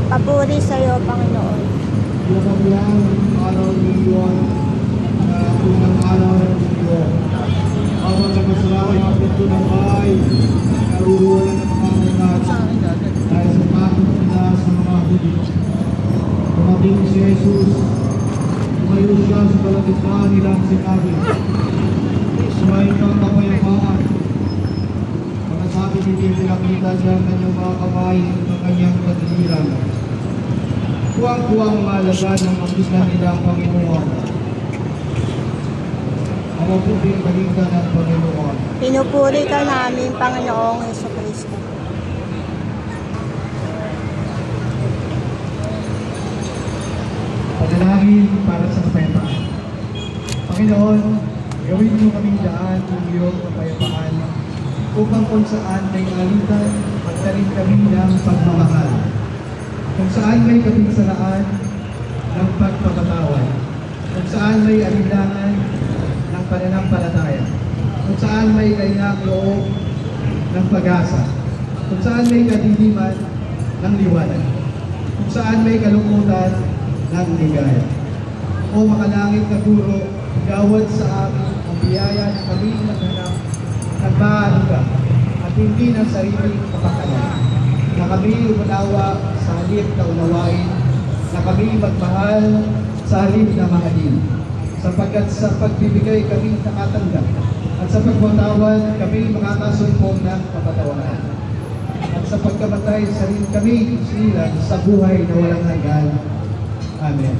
Papuri sa iyo, Panginoon. Pinapaglang araw ng iyon na unang araw ng iyo. Habang nagmasalamat ang pinto ng bahay, naruruwalan ng mga natin dahil sa takot nila sa mga Hudyo. Dumating si Jesus, tumayo siya sa kalagitnaan nilang sinabi, "Sumayin kang kapayapaan." Pagkasabi ni Kim, pinakita niya ang kanyang mga kamay ng kanyang kadiliran. Kuwang-kuwang malagan ng makita nila ang Panginoon. Ang mabuting balita ng Panginoon. Pinupuri ka namin, Panginoong Jesucristo. Panalangin para sa kapayapaan. Panginoon, gawin mo kaming daan ng iyong kapayapaan upang kung saan may alitan, magtarin kami ng pagmamahal. Kung saan may kapinsanaan ng pagpapatawad. Kung saan may alinlangan ng pananampalataya. Kung saan may kainang loob ng pag-asa. Kung saan may kadiliman ng liwanag. Kung saan may kalungkutan ng ligaya. O makalangit na guro, gawad sa amin ang biyaya na kami maghanap ng maaruga at hindi ng sariling kapakanan. Na kami umanawa sa halip na unawain, na kami magmahal sa halip na mahalin. Sapagkat sa pagbibigay kami nakatanggap, at sa pagpatawad kami makakasumpong ng kapatawaran. At sa pagkamatay sa rin kami sila sa buhay na walang hanggan. Amen.